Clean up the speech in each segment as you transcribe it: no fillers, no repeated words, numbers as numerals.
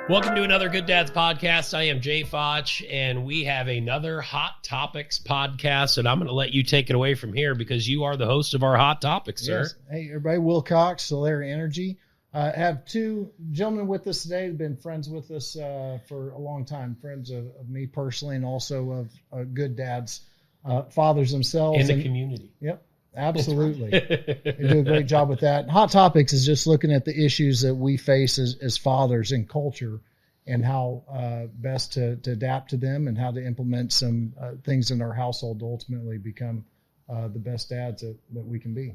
Welcome to another Good Dads podcast. I am Jay Fotsch, and we have another Hot Topics podcast, and I'm going to let you take it away from here because you are the host of our Hot Topics, sir. Yes. Hey, everybody. Will Cox, Solari Energy. I have two gentlemen with us today who've been friends with us for a long time, friends of me personally and also of Good Dads, fathers themselves. In the community. Yep. Absolutely. They do a great job with that. Hot Topics is just looking at the issues that we face as fathers in culture and how best to adapt to them and how to implement some things in our household to ultimately become the best dads that we can be.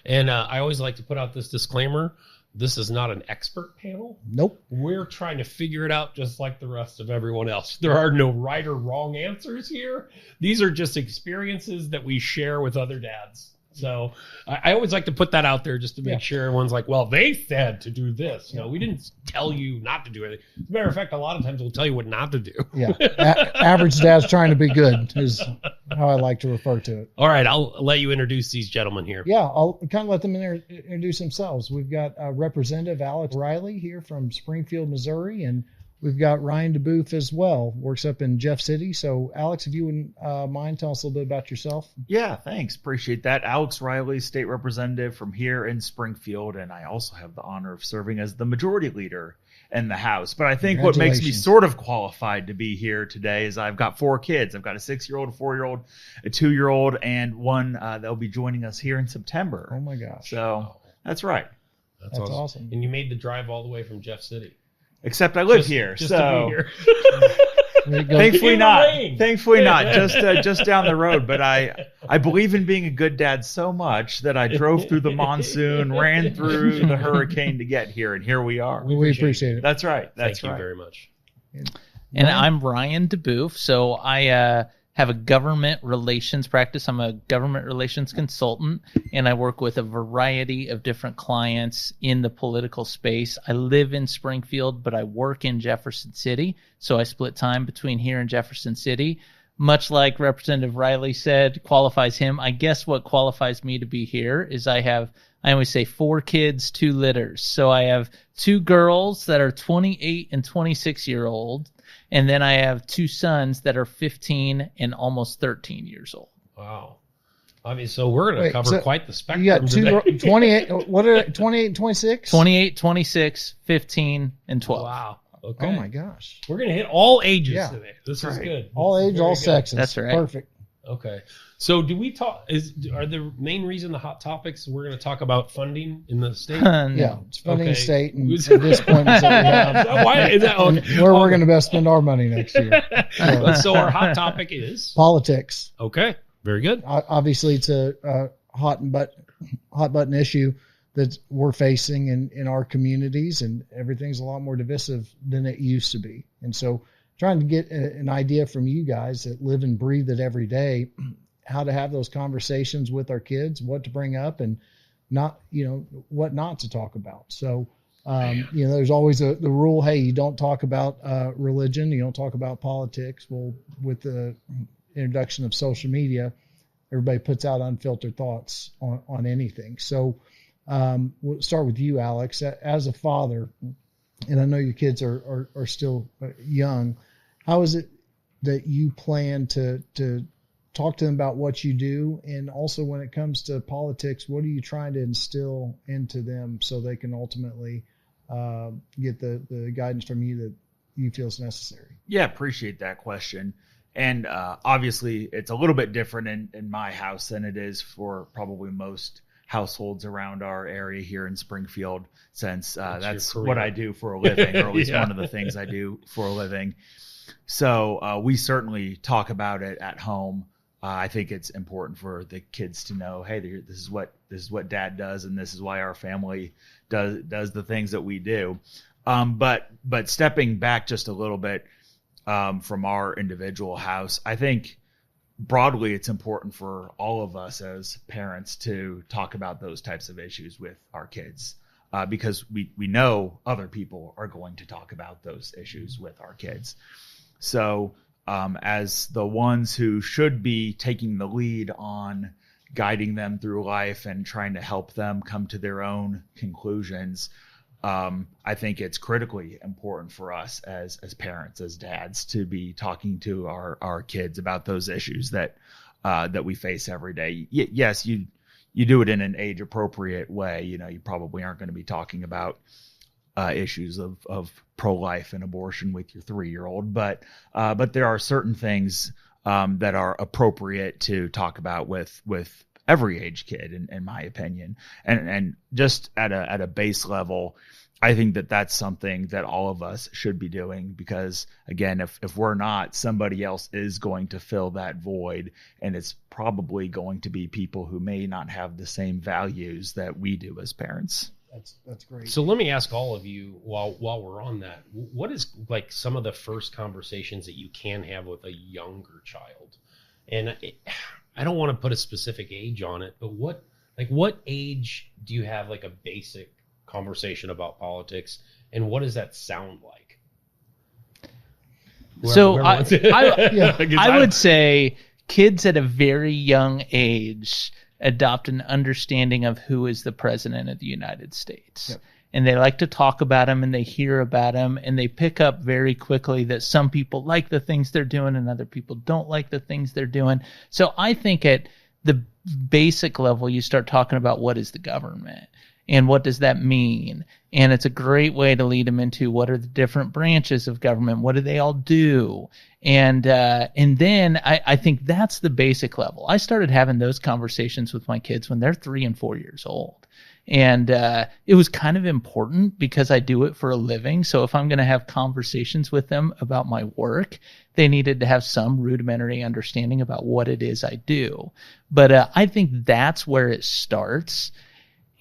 And I always like to put out this disclaimer. This is not an expert panel. Nope. We're trying to figure it out just like the rest of everyone else. There are no right or wrong answers here. These are just experiences that we share with other dads. So I always like to put that out there just to make sure everyone's like, well, they said to do this. No, we didn't tell you not to do anything. As a matter of fact, a lot of times we'll tell you what not to do. Yeah. Average dad's trying to be good is how I like to refer to it. All right. I'll let you introduce these gentlemen here. Yeah. I'll kind of let them introduce themselves. We've got Representative Alex Riley here from Springfield, Missouri, and we've got Ryan DeBoef as well, works up in Jeff City. So, Alex, if you wouldn't mind, tell us a little bit about yourself. Yeah, thanks. Appreciate that. Alex Riley, state representative from here in Springfield, and I also have the honor of serving as the majority leader in the House. But I think what makes me sort of qualified to be here today is I've got 4 kids. I've got a 6-year-old, a 4-year-old, a 2-year-old, and one that'll be joining us here in September. Oh, my gosh. So, that's right. That's awesome. And you made the drive all the way from Jeff City. Except I live here, just so to be here. Thankfully not. Thankfully not. Just down the road. But I believe in being a good dad so much that I drove through the monsoon, ran through the hurricane to get here, and here we are. We appreciate it. That's right. Thank you very much. And I'm Ryan DeBoef. So I have a government relations practice. I'm a government relations consultant, and I work with a variety of different clients in the political space. I live in Springfield, but I work in Jefferson City, so I split time between here and Jefferson City. Much like Representative Riley said, qualifies him. I guess what qualifies me to be here is I always say 4 kids, 2 litters. So I have 2 girls that are 28 and 26-year-old, and then I have 2 sons that are 15 and almost 13 years old. Wow. I mean, so we're going to cover quite the spectrum. You got 28, what are 28 and 26? 28, 26, 15, and 12. Wow. Okay. Oh, my gosh. We're going to hit all ages today. This is good. All ages, all sexes. That's right. Perfect. Okay. So do we talk, are the main reason the Hot Topics, we're going to talk about funding in the state? No. Yeah, it's funding the state and the disappointments that we have. Why is that? And where we're going to best spend our money next year. So our hot topic is? Politics. Okay. Very good. Obviously, it's a hot button issue that we're facing in our communities, and everything's a lot more divisive than it used to be. And so trying to get an idea from you guys that live and breathe it every day, how to have those conversations with our kids, what to bring up and not, what not to talk about. So, there's always the rule, hey, you don't talk about religion, you don't talk about politics. Well, with the introduction of social media, everybody puts out unfiltered thoughts on anything. So we'll start with you, Alex, as a father, and I know your kids are still young. How is it that you plan to talk to them about what you do? And also when it comes to politics, what are you trying to instill into them so they can ultimately get the guidance from you that you feel is necessary? Yeah, appreciate that question. And obviously it's a little bit different in my house than it is for probably most households around our area here in Springfield, since that's what I do for a living, or at least one of the things I do for a living. So we certainly talk about it at home. I think it's important for the kids to know, hey, this is what Dad does, and this is why our family does the things that we do. But stepping back just a little bit from our individual house, I think broadly it's important for all of us as parents to talk about those types of issues with our kids, because we know other people are going to talk about those issues with our kids. So as the ones who should be taking the lead on guiding them through life and trying to help them come to their own conclusions, I think it's critically important for us as parents, as dads, to be talking to our kids about those issues that we face every day. Yes, you do it in an age appropriate way. You probably aren't going to be talking about issues of pro-life and abortion with your 3-year-old, but there are certain things that are appropriate to talk about with every age kid, in my opinion. And just at a base level, I think that that's something that all of us should be doing, because again, if we're not, somebody else is going to fill that void, and it's probably going to be people who may not have the same values that we do as parents. That's great. So let me ask all of you, while we're on that, what is like some of the first conversations that you can have with a younger child? And I don't want to put a specific age on it, but what age do you have like a basic conversation about politics, and what does that sound like? I would say kids at a very young age adopt an understanding of who is the president of the United States. Yep. And they like to talk about him, and they hear about him, and they pick up very quickly that some people like the things they're doing and other people don't like the things they're doing. So I think at the basic level, you start talking about what is the government and what does that mean. And it's a great way to lead them into what are the different branches of government, what do they all do. And then I think that's the basic level. I started having those conversations with my kids when they're 3 and 4 years old. And it was kind of important because I do it for a living. So if I'm going to have conversations with them about my work, they needed to have some rudimentary understanding about what it is I do. But I think that's where it starts.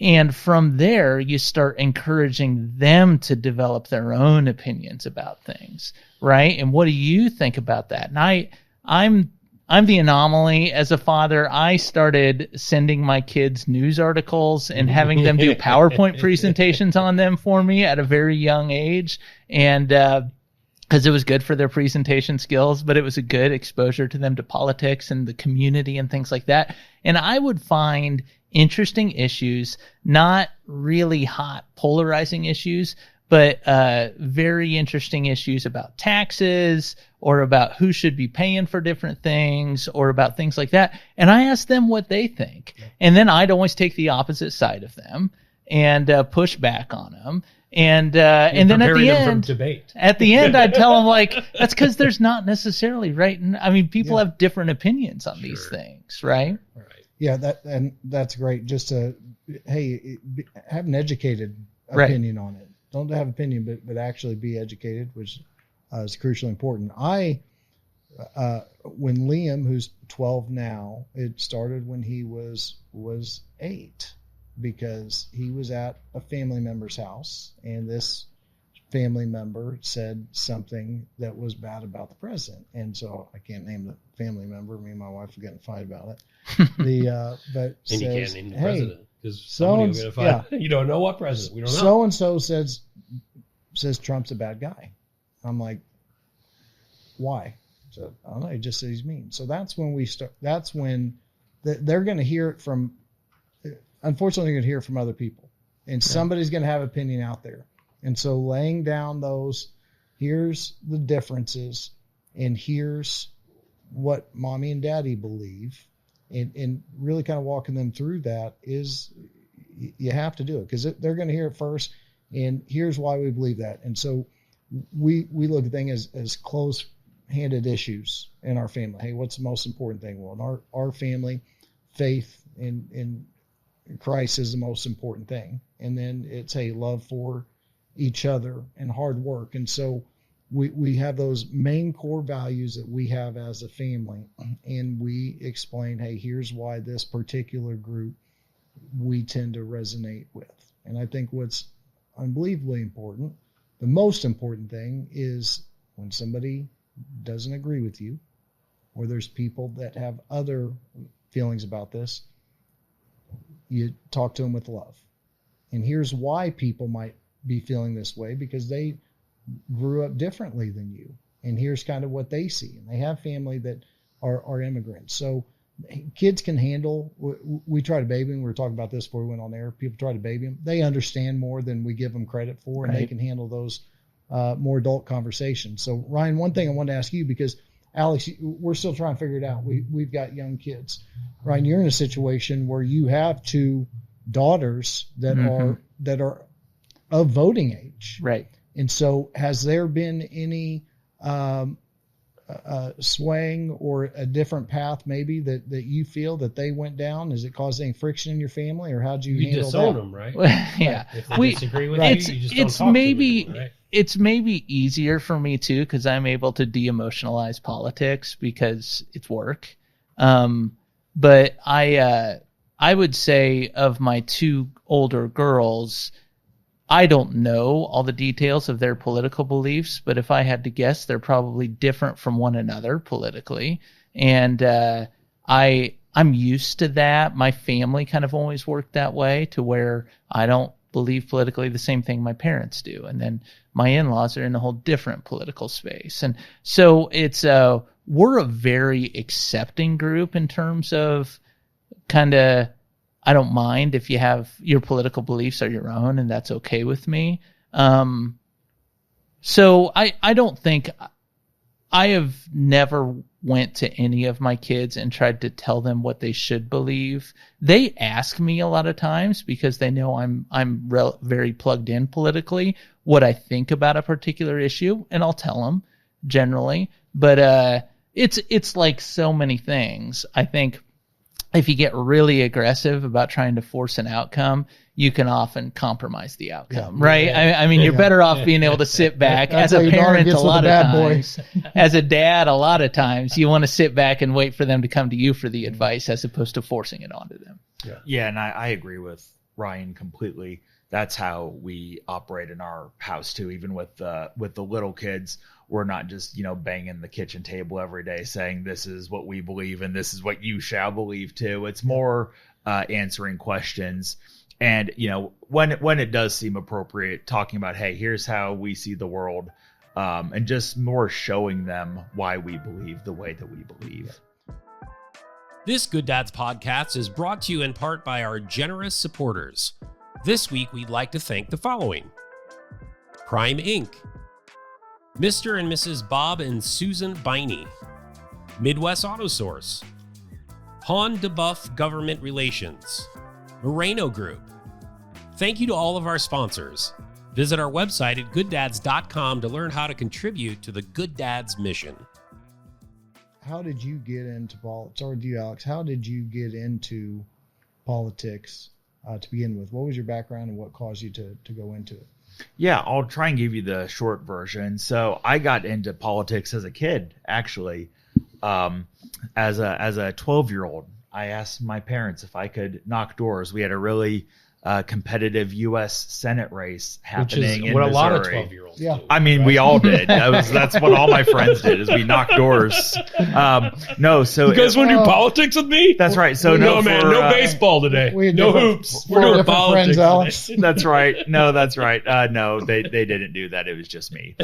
And from there, you start encouraging them to develop their own opinions about things, right? And what do you think about that? And I'm the anomaly as a father. I started sending my kids news articles and having them do PowerPoint presentations on them for me at a very young age. And because it was good for their presentation skills, but it was a good exposure to them to politics and the community and things like that. And I would find interesting issues, not really hot, polarizing issues, but very interesting issues about taxes or about who should be paying for different things or about things like that. And I asked them what they think. And then I'd always take the opposite side of them and push back on them. And then at the end, I'd tell them, like, that's because there's not necessarily right. I mean, people have different opinions on these things, right? Right. Yeah, that's great. Just to, have an educated opinion on it. Don't have opinion, but actually be educated, which is crucially important. When Liam, who's 12 now, it started when he was 8, because he was at a family member's house, and this family member said something that was bad about the president. And so I can't name the family member. Me and my wife were getting a fight about it. But and says, you can't name the president because somebody will get a fight. You don't know what president. We don't know. So and so says Trump's a bad guy. I'm like, why? So I don't know. He just says he's mean. So that's when we start. That's when they're going to hear it from. Unfortunately, they're going to hear it from other people, and somebody's going to have opinion out there. And so laying down those, here's the differences, and here's what mommy and daddy believe, and really kind of walking them through that is, you have to do it because they're going to hear it first, and here's why we believe that. And so we look at things as close-handed issues in our family. Hey, what's the most important thing? Well, in our family, faith in Christ is the most important thing. And then it's, love for each other and hard work. And so we have those main core values that we have as a family, and we explain, hey, here's why this particular group we tend to resonate with. And I think what's unbelievably important, the most important thing, is when somebody doesn't agree with you, or there's people that have other feelings about this, you talk to them with love. And here's why people might be feeling this way, because they grew up differently than you, and here's kind of what they see, and they have family that are immigrants. So kids can handle. We try to baby them. We were talking about this before we went on air. People try to baby them. They understand more than we give them credit for, and they can handle those more adult conversations. So, Ryan, one thing I wanted to ask you, because Alex, we're still trying to figure it out. We've got young kids. Ryan, you're in a situation where you have two daughters that are of voting age, right? And so, has there been any swaying or a different path maybe that you feel that they went down? Is it causing friction in your family, or how do you handle disown that? them, right? Yeah, If they disagree with you just it's don't talk maybe to them, right? it's maybe easier for me too, because I'm able to de-emotionalize politics because it's work. But I would say of my two older girls, I don't know all the details of their political beliefs, but if I had to guess, they're probably different from one another politically. And I'm used to that. My family kind of always worked that way, to where I don't believe politically the same thing my parents do. And then my in-laws are in a whole different political space. And so it's we're a very accepting group in terms of kind of, I don't mind if you have your political beliefs are your own, and that's okay with me. So I don't think, I have never went to any of my kids and tried to tell them what they should believe. They ask me a lot of times, because they know I'm very plugged in politically, what I think about a particular issue, and I'll tell them generally. But it's like so many things. I think if you get really aggressive about trying to force an outcome, you can often compromise the outcome, right? Yeah. I mean, you're better off being able to sit back. As a parent, a lot of times, as a dad, a lot of times, you want to sit back and wait for them to come to you for the advice, as opposed to forcing it onto them. Yeah, and I agree with Ryan completely. That's how we operate in our house too. Even with the little kids, we're not just banging the kitchen table every day saying this is what we believe and this is what you shall believe too. It's more answering questions, and when it does seem appropriate, talking about, hey, here's how we see the world, and just more showing them why we believe the way that we believe. This Good Dads podcast is brought to you in part by our generous supporters. This week, we'd like to thank the following: Prime Inc., Mr. and Mrs. Bob and Susan Biney, Midwest Auto Source, Ryan DeBoef Government Relations, Moreno Group. Thank you to all of our sponsors. Visit our website at gooddads.com to learn how to contribute to the Good Dads mission. How did you get into politics? Or do you, Alex? How did you get into politics to begin with? What was your background, and what caused you to go into it? Yeah, I'll try and give you the short version. So I got into politics as a kid, actually. As a 12-year-old, I asked my parents if I could knock doors. We had a really competitive U.S. Senate race happening in what Missouri. A lot of 12-year-olds do. I mean, right? we all did. That's what all my friends did, is we knocked doors. No, so you guys want to do politics with me? That's right. So no baseball today. No hoops. We're doing politics. Alex. That's right. No, that's right. No, they didn't do that. It was just me.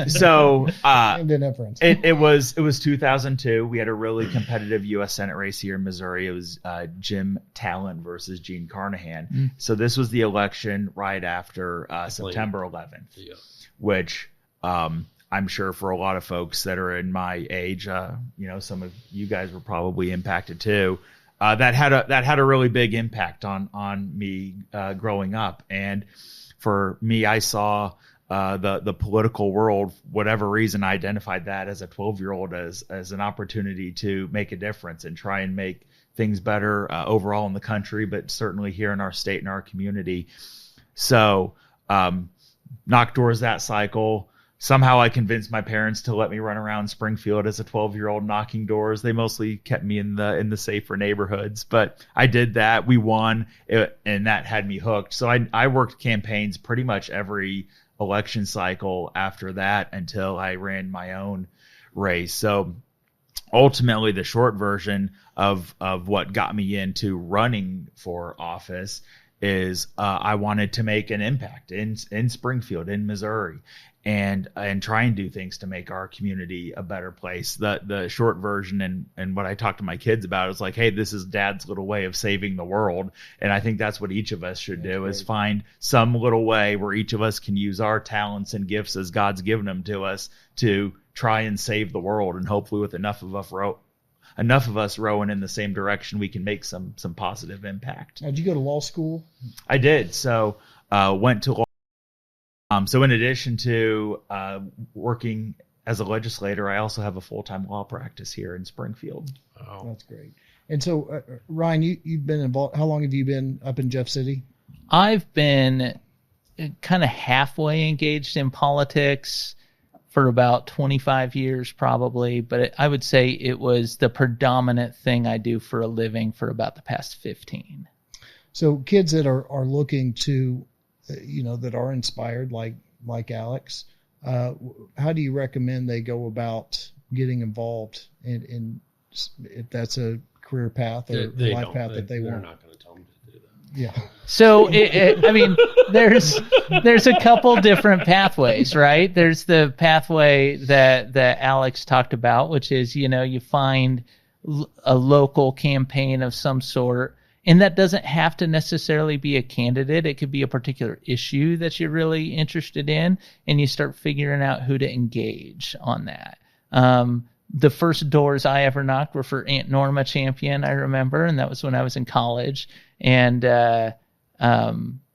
So Didn't have friends. it was 2002. We had a really competitive U.S. Senate race here in Missouri. It was Jim Talent versus Gene Carnahan. So this was the election right after September 11th, which I'm sure for a lot of folks that are in my age, some of you guys were probably impacted too. That had a really big impact on me growing up. And for me, I saw the political world, whatever reason, I identified that as a 12-year-old as an opportunity to make a difference and try and make things better overall in the country, but certainly here in our state and our community. So knocked doors that cycle. Somehow I convinced my parents to let me run around Springfield as a 12-year-old knocking doors. They mostly kept me in the safer neighborhoods, but I did that. We won, and that had me hooked. So I worked campaigns pretty much every election cycle after that until I ran my own race. So ultimately, the short version of what got me into running for office is I wanted to make an impact in Springfield, in Missouri, and try and do things to make our community a better place. The short version and what I talk to my kids about is like, hey, this is Dad's little way of saving the world. And I think that's what each of us should do, is find some little way where each of us can use our talents and gifts as God's given them to us to try and save the world. And hopefully with enough of us rowing in the same direction, we can make some positive impact. Now, did you go to law school? I did. So went to law. So in addition to working as a legislator, I also have a full-time law practice here in Springfield. Oh. That's great. And so, Ryan, you've been involved. How long have you been up in Jeff City? I've been kind of halfway engaged in politics for about 25 years probably, but I would say it was the predominant thing I do for a living for about the past 15. So kids that are looking to, that are inspired like Alex, how do you recommend they go about getting involved in if that's a career path or life path that they want? They're not going to tell them to do that. Yeah. So, there's a couple different pathways, right? There's the pathway that Alex talked about, which is, you find a local campaign of some sort, and that doesn't have to necessarily be a candidate. It could be a particular issue that you're really interested in, and you start figuring out who to engage on that. The first doors I ever knocked were for Aunt Norma Champion, I remember, and that was when I was in college. And,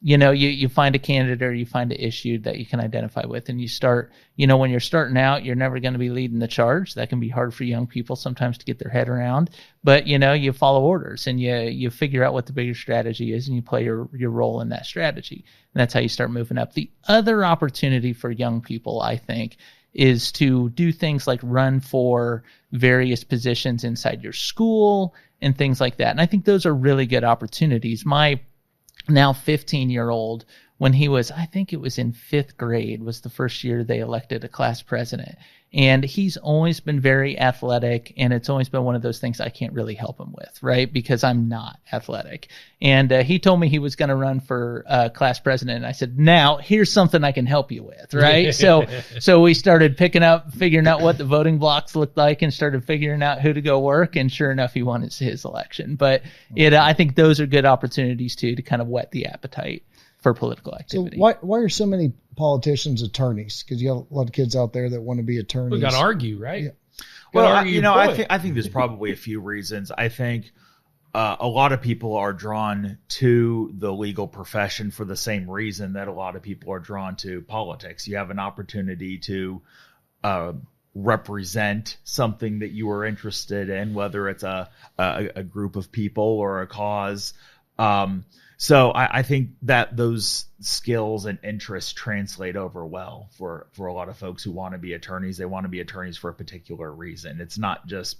you find a candidate or you find an issue that you can identify with, and you start, when you're starting out, you're never going to be leading the charge. That can be hard for young people sometimes to get their head around, but, you follow orders and you figure out what the bigger strategy is, and you play your role in that strategy. And that's how you start moving up. The other opportunity for young people, I think, is to do things like run for various positions inside your school and things like that. And I think those are really good opportunities. My now 15-year-old, when he was, I think it was in 5th grade, was the first year they elected a class president. And he's always been very athletic, and it's always been one of those things I can't really help him with, right? Because I'm not athletic. And he told me he was going to run for class president. And I said, now, here's something I can help you with, right? So we started figuring out what the voting blocks looked like, and started figuring out who to go work. And sure enough, he won his election. But I think those are good opportunities, too, to kind of whet the appetite for political activity. So why are so many politicians attorneys? Because you got a lot of kids out there that want to be attorneys. We got to argue, right? Yeah. Well, I think there's probably a few reasons. I think a lot of people are drawn to the legal profession for the same reason that a lot of people are drawn to politics. You have an opportunity to represent something that you are interested in, whether it's a group of people or a cause. So I think that those skills and interests translate over well for a lot of folks who want to be attorneys. They want to be attorneys for a particular reason. It's not just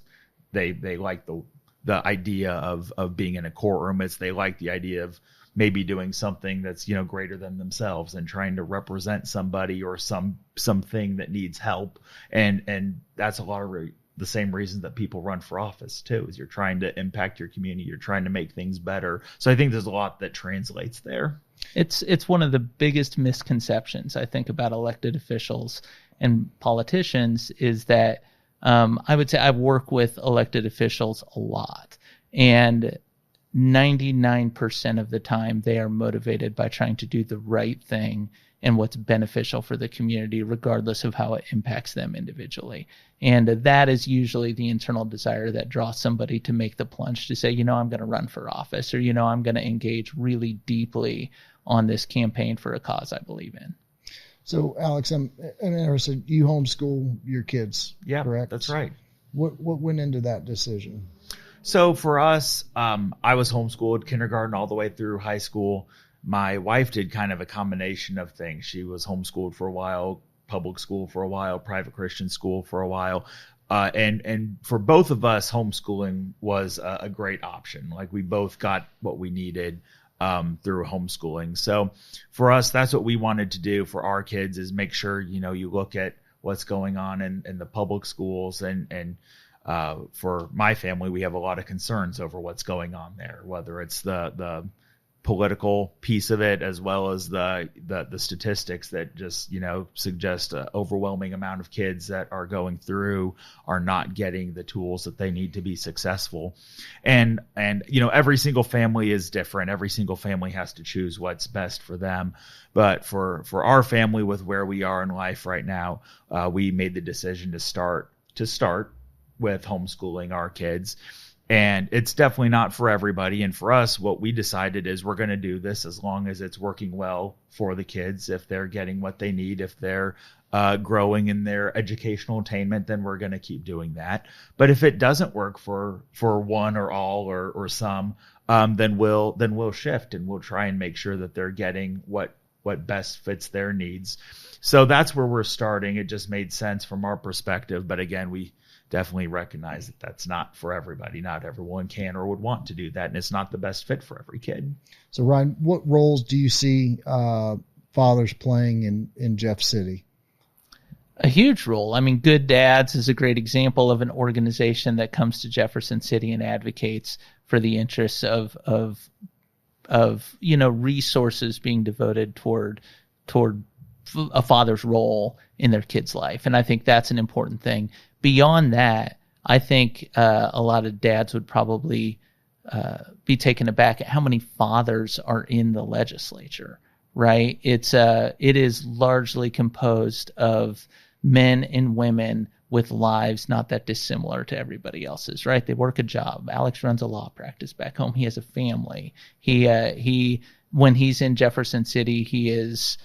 they like the idea of being in a courtroom. It's they like the idea of maybe doing something that's greater than themselves and trying to represent somebody or something that needs help. And that's a lot of the same reason that people run for office too, is you're trying to impact your community. You're trying to make things better. So I think there's a lot that translates there. It's one of the biggest misconceptions I think about elected officials and politicians is that I would say I work with elected officials a lot, and 99% of the time they are motivated by trying to do the right thing and what's beneficial for the community, regardless of how it impacts them individually. And that is usually the internal desire that draws somebody to make the plunge to say, I'm going to run for office, or, I'm going to engage really deeply on this campaign for a cause I believe in. So, Alex, I'm interested. You homeschool your kids, yeah, correct? That's right. What went into that decision? So for us, I was homeschooled kindergarten all the way through high school. My wife did kind of a combination of things. She was homeschooled for a while, public school for a while, private Christian school for a while. And for both of us, homeschooling was a great option. Like we both got what we needed through homeschooling. So for us, that's what we wanted to do for our kids, is make sure, you look at what's going on in the public schools. And for my family, we have a lot of concerns over what's going on there, whether it's the political piece of it, as well as the statistics that just, suggest an overwhelming amount of kids that are going through are not getting the tools that they need to be successful. And every single family is different. Every single family has to choose what's best for them. But for our family, with where we are in life right now, we made the decision to start with homeschooling our kids. And it's definitely not for everybody. And for us, what we decided is we're going to do this as long as it's working well for the kids. If they're getting what they need, if they're growing in their educational attainment, then we're going to keep doing that. But if it doesn't work for one or all or some, then we'll shift, and we'll try and make sure that they're getting what best fits their needs. So that's where we're starting. It just made sense from our perspective. But again, we definitely recognize that that's not for everybody. Not everyone can or would want to do that, and it's not the best fit for every kid. So Ryan, what roles do you see fathers playing in Jeff City? A huge role. I mean, Good Dads is a great example of an organization that comes to Jefferson City and advocates for the interests of resources being devoted toward a father's role in their kid's life. And I think that's an important thing. Beyond that, I think a lot of dads would probably be taken aback at how many fathers are in the legislature, right? It is largely composed of men and women with lives not that dissimilar to everybody else's, right? They work a job. Alex runs a law practice back home. He has a family. He when he's in Jefferson City, he is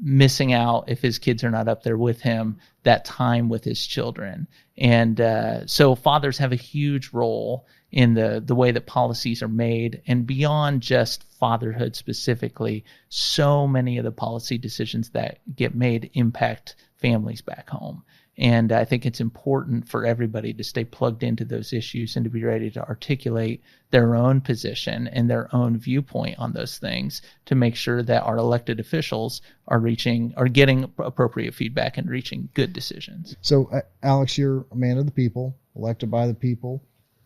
missing out, if his kids are not up there with him, that time with his children. And so fathers have a huge role in the way that policies are made. And beyond just fatherhood specifically, so many of the policy decisions that get made impact families back home. And I think it's important for everybody to stay plugged into those issues and to be ready to articulate their own position and their own viewpoint on those things to make sure that our elected officials are getting appropriate feedback and reaching good decisions. So, Alex, you're a man of the people, elected by the people.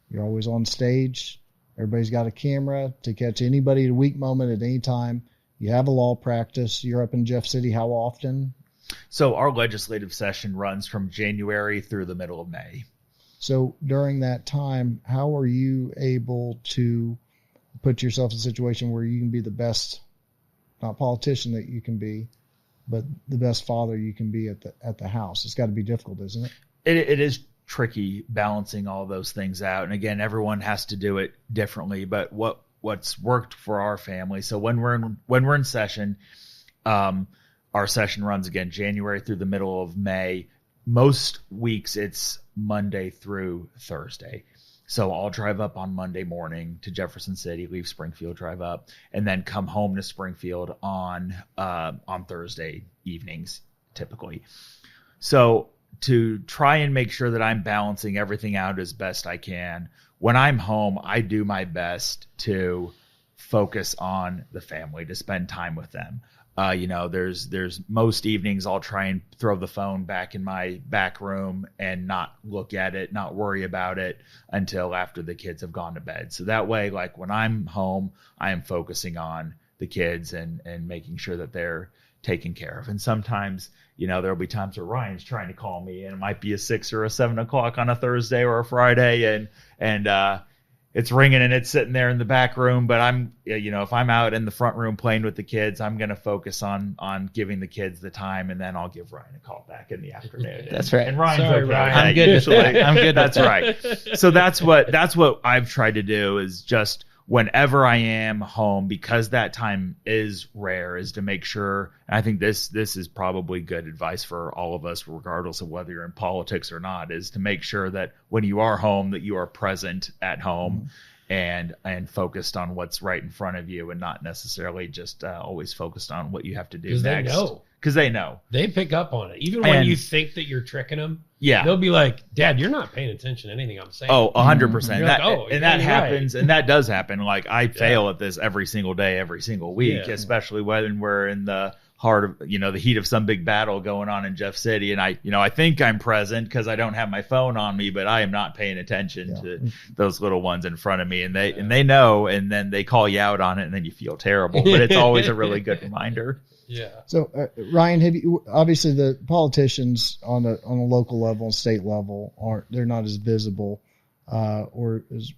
You're always on stage. Everybody's got a camera to catch anybody at a weak moment at any time. You have a law practice. You're up in Jeff City how often? So our legislative session runs from January through the middle of May. So during that time, how are you able to put yourself in a situation where you can be the best, not politician that you can be, but the best father you can be at the house? It's got to be difficult, isn't it? It is tricky balancing all those things out. And again, everyone has to do it differently. But what's worked for our family. So when we're in session, our session runs again January through the middle of May. Most weeks it's Monday through Thursday. So I'll drive up on Monday morning to Jefferson City, leave Springfield, drive up, and then come home to Springfield on Thursday evenings typically. So to try and make sure that I'm balancing everything out as best I can, when I'm home, I do my best to focus on the family, to spend time with them. There's most evenings I'll try and throw the phone back in my back room and not look at it, not worry about it until after the kids have gone to bed. So that way, like when I'm home, I am focusing on the kids and making sure that they're taken care of. And sometimes, there'll be times where Ryan's trying to call me, and it might be a 6 or a 7 o'clock on a Thursday or a Friday, and it's ringing and it's sitting there in the back room. But I'm, if I'm out in the front room playing with the kids, I'm going to focus on giving the kids the time, and then I'll give Ryan a call back in the afternoon. That's right. And Ryan's Sorry, okay. Ryan. I'm good Usually, with that. I'm good with That's that. right. So that's what I've tried to do is just whenever I am home, because that time is rare, is to make sure, and I think this is probably good advice for all of us, regardless of whether you're in politics or not, is to make sure that when you are home, that you are present at home and focused on what's right in front of you, and not necessarily just always focused on what you have to do next. Because they know. They pick up on it. Even when you think that you're tricking them, yeah, they'll be like, Dad, you're not paying attention to anything I'm saying. Oh, 100%. You're like, that happens, right. and that does happen. Like I fail at this every single day, every single week, Yeah. especially when we're in the the heat of some big battle going on in Jeff City, and I think I'm present because I don't have my phone on me, but I am not paying attention to those little ones in front of me, and they know, and then they call you out on it, and then you feel terrible. But it's always a really good reminder. Yeah. So Ryan, obviously the politicians on a local level and state level they're not as visible or as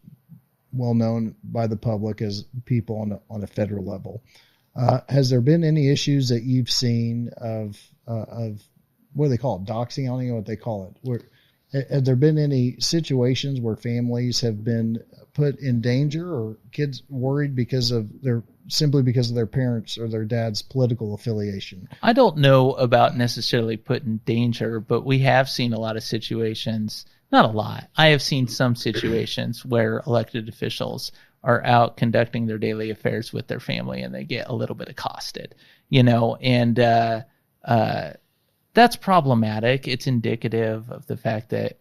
well known by the public as people on a federal level. Has there been any issues that you've seen of what do they call it? Doxing? I don't even know what they call it. Have there been any situations where families have been put in danger or kids worried simply because of their parents or their dad's political affiliation? I don't know about necessarily put in danger, but we have seen a lot of situations, not a lot. I have seen some situations where elected officials are out conducting their daily affairs with their family and they get a little bit accosted, and that's problematic. It's indicative of the fact that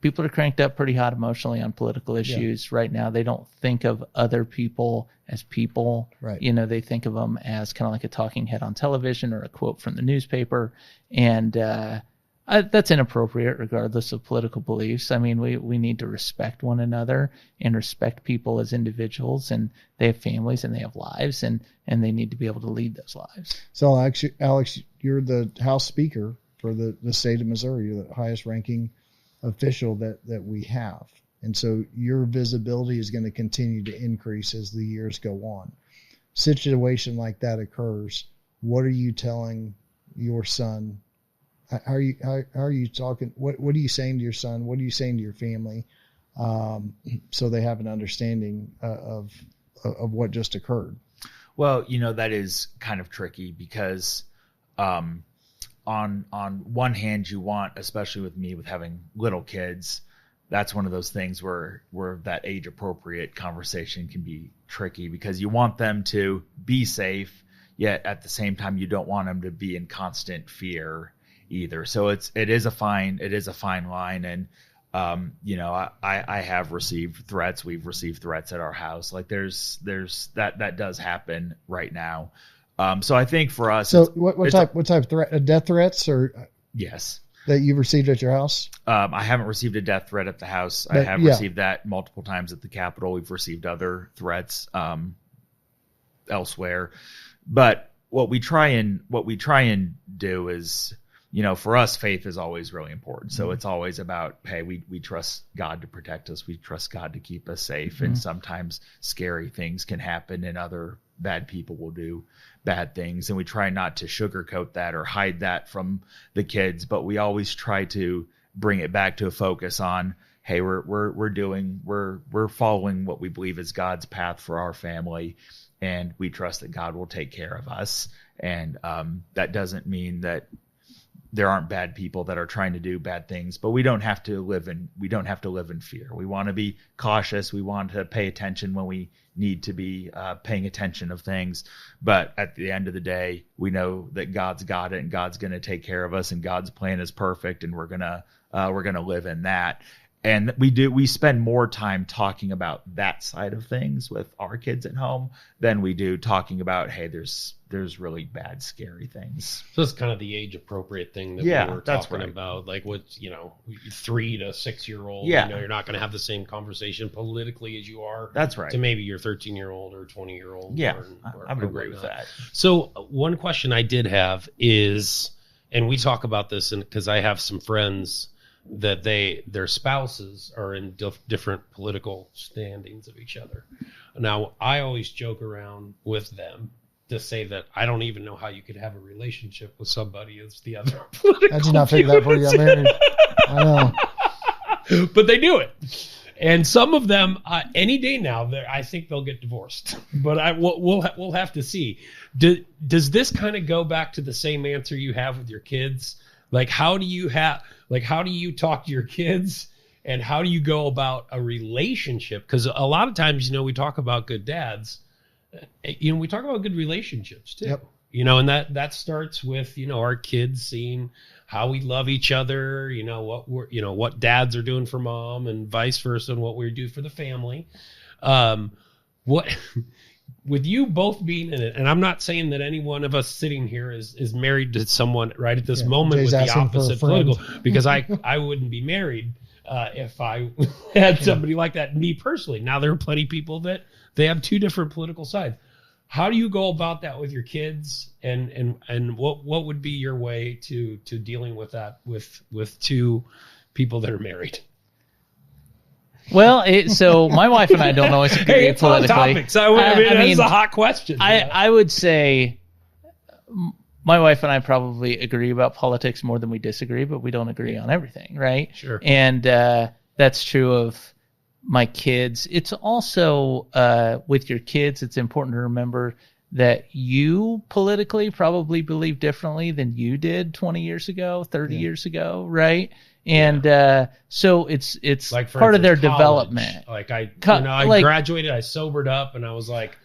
people are cranked up pretty hot emotionally on political issues right now. They don't think of other people as people. Right. They think of them as kind of like a talking head on television or a quote from the newspaper. And that's inappropriate regardless of political beliefs. I mean, we need to respect one another and respect people as individuals, and they have families and they have lives, and they need to be able to lead those lives. So Alex, you're the House Speaker for the state of Missouri. You're the highest ranking official that we have. And so your visibility is going to continue to increase as the years go on. Situation like that occurs. What are you telling your son? How are you talking? What are you saying to your son? What are you saying to your family? So they have an understanding of what just occurred. Well, that is kind of tricky because on one hand, you want, especially with me, with having little kids, that's one of those things where that age appropriate conversation can be tricky because you want them to be safe, yet at the same time you don't want them to be in constant fear either. So it is a fine line. And I have received threats. We've received threats at our house. Like there's that does happen right now. So I think for us, so what type of threat? Death threats or yes, that you've received at your house? I haven't received a death threat at the house. But, I have received that multiple times at the Capitol. We've received other threats elsewhere. But what we try and do is, for us, faith is always really important. So it's always about, hey, we trust God to protect us. We trust God to keep us safe. And sometimes scary things can happen and other bad people will do bad things. And we try not to sugarcoat that or hide that from the kids, but we always try to bring it back to a focus on, hey, we're following what we believe is God's path for our family. And we trust that God will take care of us. And that doesn't mean that there aren't bad people that are trying to do bad things, but we don't have to live in fear. We want to be cautious. We want to pay attention when we need to be paying attention of things. But at the end of the day, we know that God's got it and God's going to take care of us and God's plan is perfect. And we're going to live in that. And we spend more time talking about that side of things with our kids at home than we do talking about, hey, there's really bad, scary things. So it's kind of the age appropriate thing that we were talking about, like with 3 to 6 year old. Yeah. You're not going to have the same conversation politically as you are. That's right. To maybe your 13-year-old or 20-year-old. Yeah, or I would agree with that. So one question I did have is, and we talk about this because I have some friends that their spouses are in different political standings of each other. Now, I always joke around with them to say that I don't even know how you could have a relationship with somebody as the other political. I did not figure that before you got married. I know. But they do it. And some of them, any day now, I think they'll get divorced. But we'll have to see. Does this kind of go back to the same answer you have with your kids? Like, how do you talk to your kids, and how do you go about a relationship? Because a lot of times, we talk about good dads. We talk about good relationships too. Yep. And that starts with our kids seeing how we love each other. What dads are doing for mom, and vice versa, and what we do for the family. with you both being in it, and I'm not saying that any one of us sitting here is married to someone right at this moment Jay's with the asking for a opposite friend. political, because I wouldn't be married if I had somebody like that. Me personally, now there are plenty of people that they have two different political sides. How do you go about that with your kids, and what would be your way to dealing with that with two people that are married? Well, so my wife and I don't always agree Hey, it's politically. hot topic. So I mean, it's a hot question. I would say my wife and I probably agree about politics more than we disagree, but we don't agree on everything, right? Sure. And that's true of my kids. It's also with your kids, it's important to remember that you politically probably believe differently than you did 20 years ago, 30 years ago, right? And so it's like part of their college. development. Like I like- graduated, I sobered up, and I was like,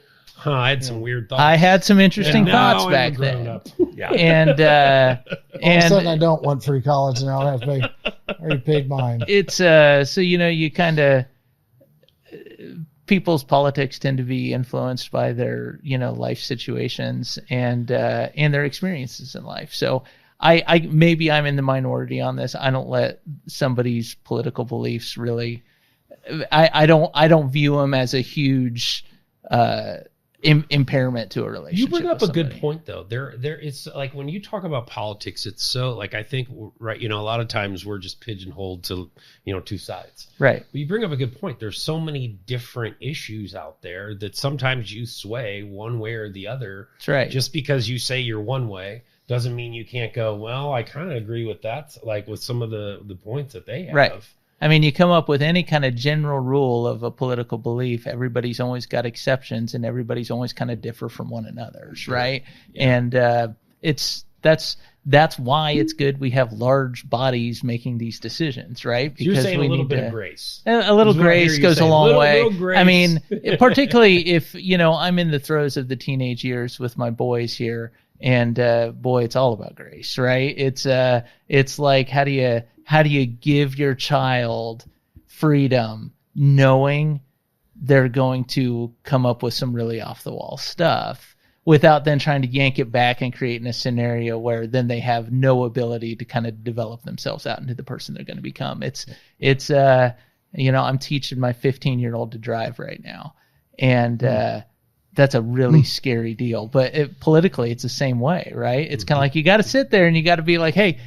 I had some weird thoughts. I had some interesting And now thoughts I'm back a grown then. up. Yeah. And All of a sudden, I and don't want free college now. I have to pay. I already paid mine. it's so you kind of people's politics tend to be influenced by their life situations and their experiences in life. So I maybe I'm in the minority on this. I don't let somebody's political beliefs really. I don't view them as a huge impairment to a relationship. You bring up a with good somebody. point, though. There it's like when you talk about politics, it's so like I think right. A lot of times we're just pigeonholed to two sides. Right. But you bring up a good point. There's so many different issues out there that sometimes you sway one way or the other. That's right. Just because you say you're one way doesn't mean you can't go, well, I kind of agree with that, like with some of the points that they have. Right. I mean, you come up with any kind of general rule of a political belief, everybody's always got exceptions and everybody's always kind of differ from one another, Sure. right? Yeah. And that's why it's good we have large bodies making these decisions, right? So you're saying we a little need bit to, of grace. A little Is what I hear grace you goes a saying. long way. Little grace. I mean, particularly if, I'm in the throes of the teenage years with my boys here, and boy, it's all about grace, right? It's like how do you give your child freedom knowing they're going to come up with some really off the wall stuff without then trying to yank it back and creating a scenario where then they have no ability to kind of develop themselves out into the person they're going to become. It's I'm teaching my 15-year-old to drive right now, and that's a really scary deal. But politically, it's the same way, right? It's kind of like you got to sit there and you got to be like, hey,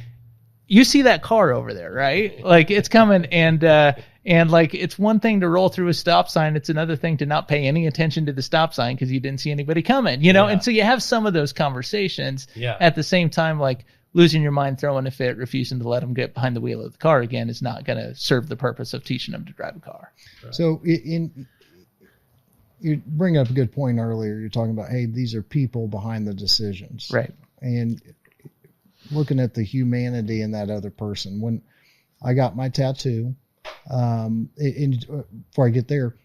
you see that car over there, right? Like it's coming, and like it's one thing to roll through a stop sign. It's another thing to not pay any attention to the stop sign because you didn't see anybody coming, Yeah. And so you have some of those conversations. Yeah. At the same time, like losing your mind, throwing a fit, refusing to let them get behind the wheel of the car again is not going to serve the purpose of teaching them to drive a car. So you bring up a good point earlier. You're talking about, hey, these are people behind the decisions. Right. And looking at the humanity in that other person. When I got my tattoo, before I get there,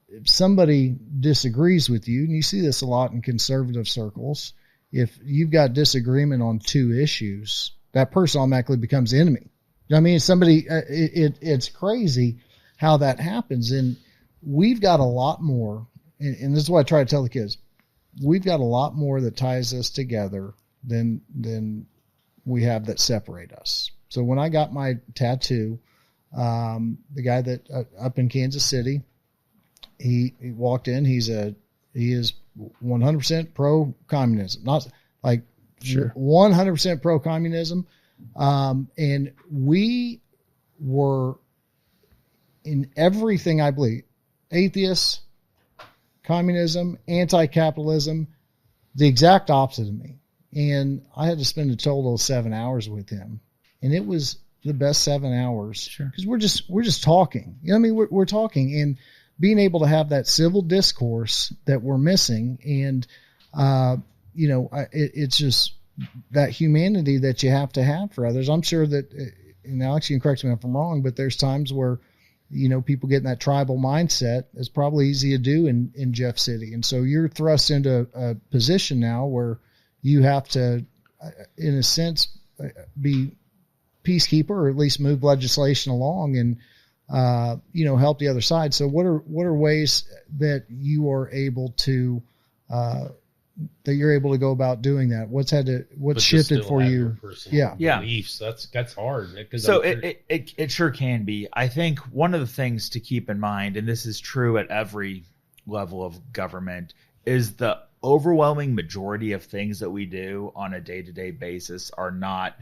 if somebody disagrees with you, and you see this a lot in conservative circles, if you've got disagreement on two issues, that person automatically becomes enemy. You know what I mean? Somebody, it's crazy how that happens. And we've got a lot more, and this is what I try to tell the kids, we've got a lot more that ties us together than we have that separate us. So when I got my tattoo, the guy that up in Kansas City, he walked in. He is 100% pro communism, not like 100% pro communism. And we were in everything I believe, atheists, communism, anti-capitalism, the exact opposite of me. And I had to spend a total of 7 hours with him, and it was the best 7 hours. Sure. Because we're just talking. You know what I mean? We're talking and being able to have that civil discourse that we're missing. And, it's just that humanity that you have to have for others. I'm sure that, and Alex, you can correct me if I'm wrong, but there's times where, people get in that tribal mindset. It's probably easy to do in Jeff City. And so you're thrust into a position now where you have to, in a sense, be peacekeeper, or at least move legislation along. And help the other side. So what are ways that you are able to, that you're able to go about doing that? What's shifted for you? Yeah. Beliefs. That's hard. So it sure can be. I think one of the things to keep in mind, and this is true at every level of government, is the overwhelming majority of things that we do on a day-to-day basis are not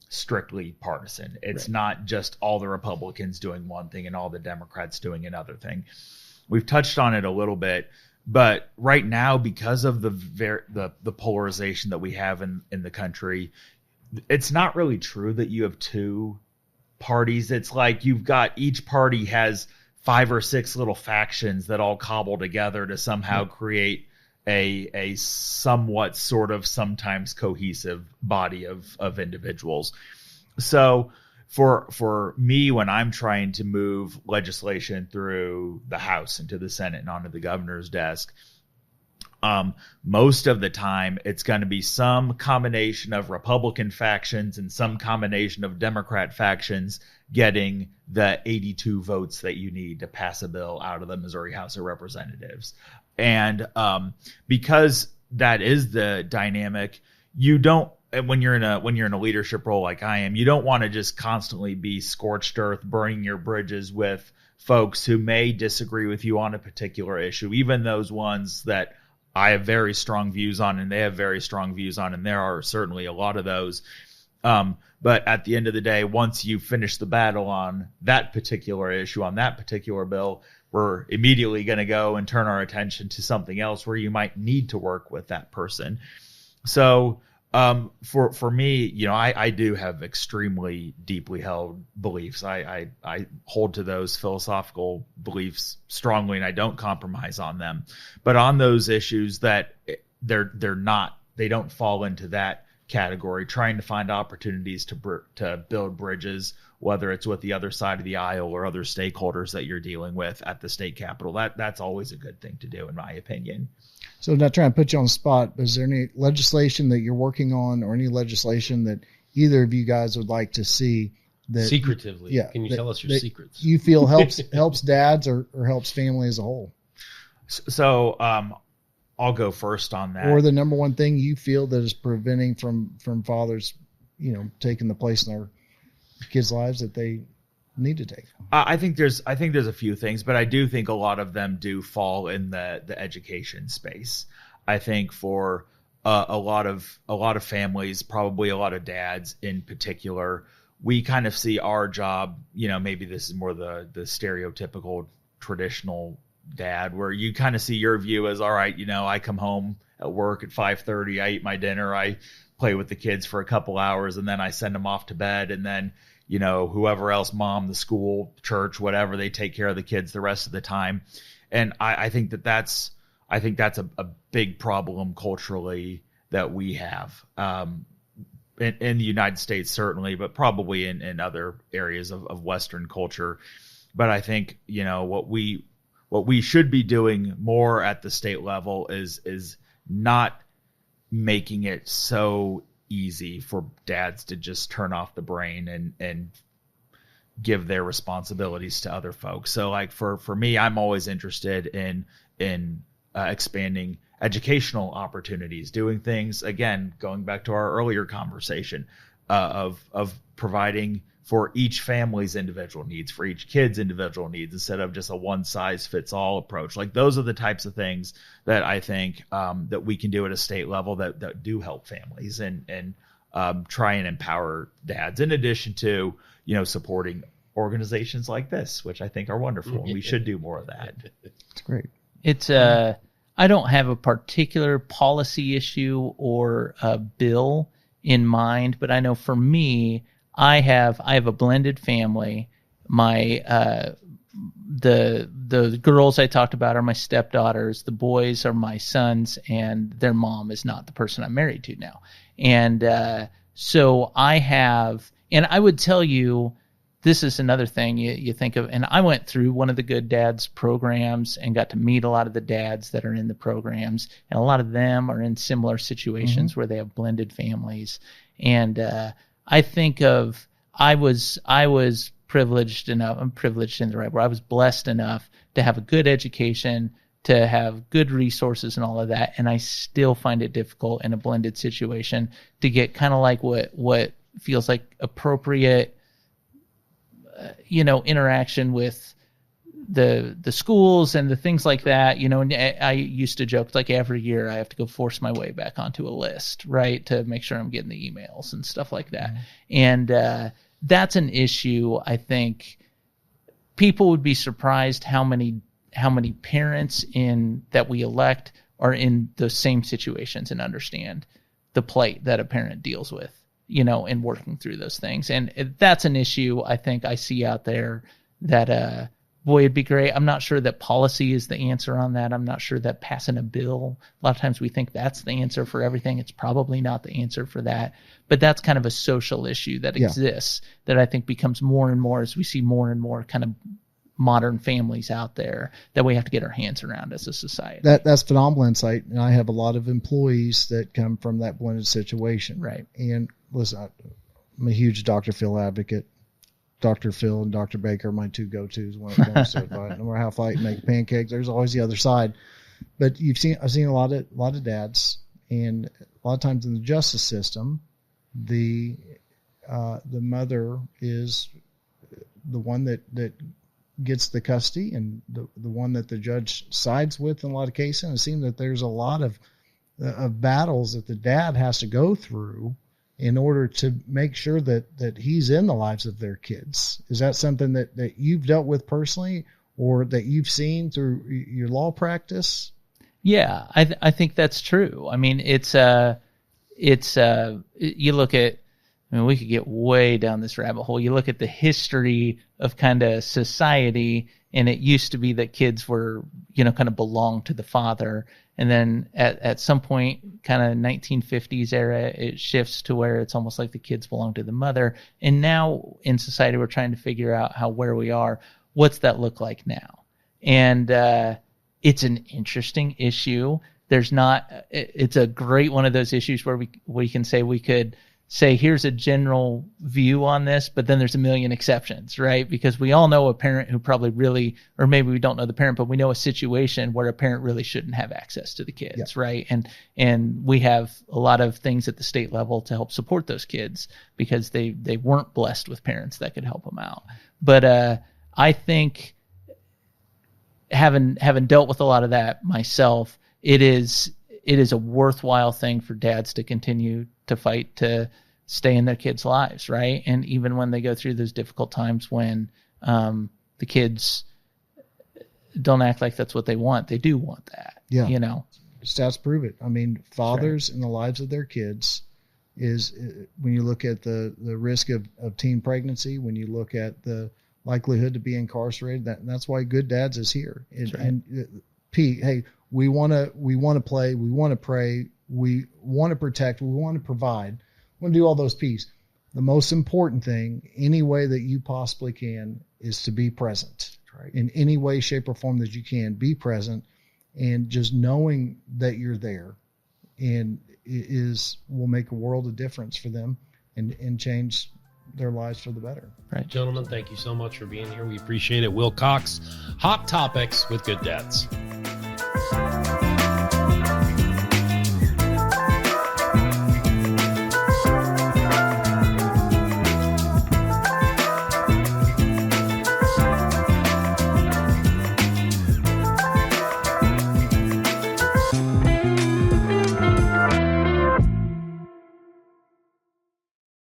strictly partisan. It's not just all the Republicans doing one thing and all the Democrats doing another thing. We've touched on it a little bit, but right now, because of the polarization that we have in the country, it's not really true that you have two parties. It's like you've got, each party has 5 or 6 little factions that all cobble together to somehow create a somewhat sort of sometimes cohesive body of individuals. So for me, when I'm trying to move legislation through the House into the Senate and onto the governor's desk, most of the time it's going to be some combination of Republican factions and some combination of Democrat factions getting the 82 votes that you need to pass a bill out of the Missouri House of Representatives. And because that is the dynamic, you don't, when you're in a leadership role like I am, you don't want to just constantly be scorched earth, burning your bridges with folks who may disagree with you on a particular issue, even those ones that I have very strong views on and they have very strong views on, and there are certainly a lot of those. But at the end of the day, once you finish the battle on that particular issue, on that particular bill, we're immediately going to go and turn our attention to something else where you might need to work with that person. So for me, I do have extremely deeply held beliefs. I hold to those philosophical beliefs strongly, and I don't compromise on them. But on those issues that they don't fall into that category, trying to find opportunities to build bridges, whether it's with the other side of the aisle or other stakeholders that you're dealing with at the state capitol, that's always a good thing to do, in my opinion. So I'm not trying to put you on the spot, but is there any legislation that you're working on, or any legislation that either of you guys would like to see that secretively? Can you tell us your secrets? You feel helps dads or helps family as a whole? So I'll go first on that. Or the number one thing you feel that is preventing from fathers, taking the place in our kids' lives that they need to take? I think there's a few things, but I do think a lot of them do fall in the education space. I think for a lot of families, probably a lot of dads in particular, we kind of see our job, maybe this is more the stereotypical traditional dad, where you kind of see your view as, all right, I come home at work at 5:30, I eat my dinner, I play with the kids for a couple hours, and then I send them off to bed, and then whoever else, mom, the school, church, whatever, they take care of the kids the rest of the time. And I think that's a big problem culturally that we have in the United States, certainly, but probably in other areas of Western culture. But I think, what we should be doing more at the state level is not making it so easy for dads to just turn off the brain and give their responsibilities to other folks. So like for me, I'm always interested in expanding educational opportunities, doing things, again, going back to our earlier conversation of providing for each family's individual needs, for each kid's individual needs, instead of just a one-size-fits-all approach. Like those are the types of things that I think that we can do at a state level that do help families and try and empower dads, in addition to, supporting organizations like this, which I think are wonderful. And we should do more of that. It's great. It's I don't have a particular policy issue or a bill in mind, but I know for me, I have a blended family. My the girls I talked about are my stepdaughters. The boys are my sons, and their mom is not the person I'm married to now. And so I have, and I would tell you, this is another thing you think of. And I went through one of the Good Dads programs and got to meet a lot of the dads that are in the programs, and a lot of them are in similar situations where they have blended families. And I think of, I was privileged enough. I'm privileged in the right word. I was blessed enough to have a good education, to have good resources and all of that. And I still find it difficult in a blended situation to get kind of like what feels like appropriate, interaction with the schools and the things like that, and I used to joke, like every year I have to go force my way back onto a list, right, to make sure I'm getting the emails and stuff like that. Mm-hmm. And that's an issue. I think people would be surprised how many parents that we elect are in those same situations and understand the plight that a parent deals with, and working through those things. And that's an issue I think I see out there that, boy, it'd be great. I'm not sure that policy is the answer on that. I'm not sure that passing a bill, a lot of times we think that's the answer for everything. It's probably not the answer for that. But that's kind of a social issue that exists that I think becomes more and more as we see more and more kind of modern families out there that we have to get our hands around as a society. That's phenomenal insight. And I have a lot of employees that come from that blended situation. Right. And listen, I'm a huge Dr. Phil advocate. Dr. Phil and Dr. Baker are my two go-tos when it comes to it. No matter how fight make pancakes, there's always the other side. But I've seen a lot of dads, and a lot of times in the justice system, the mother is the one that gets the custody and the one that the judge sides with in a lot of cases. And it seems that there's a lot of battles that the dad has to go through in order to make sure that he's in the lives of their kids. Is that something that you've dealt with personally or that you've seen through your law practice? Yeah, I think that's true. I mean, you look at, we could get way down this rabbit hole. You look at the history of kind of society, and it used to be that kids were, kind of belonged to the father. And then at some point, kind of 1950s era, it shifts to where it's almost like the kids belong to the mother. And now in society, we're trying to figure out where we are. What's that look like now? And it's an interesting issue. It's a great one of those issues where we can say we could say, here's a general view on this, but then there's a million exceptions, right? Because we all know a parent who probably really, or maybe we don't know the parent, but we know a situation where a parent really shouldn't have access to the kids, right? And we have a lot of things at the state level to help support those kids because they weren't blessed with parents that could help them out. But I think having dealt with a lot of that myself, it is a worthwhile thing for dads to continue to fight to stay in their kids' lives, right? And even when they go through those difficult times when the kids don't act like that's what they want, they do want that. Yeah. Stats prove it. I mean, fathers in the lives of their kids is when you look at the risk of teen pregnancy, when you look at the likelihood to be incarcerated, that's why Good Dads is here. And Pete, hey, we want to play, we want to pray, we want to protect, we want to provide, we want to do all those pieces. The most important thing, any way that you possibly can, is to be present. Right. In any way, shape, or form that you can, be present, and just knowing that you're there, and will make a world of difference for them, and change their lives for the better. Right, gentlemen, thank you so much for being here. We appreciate it. Will Cox, Hot Topics with Good Dads.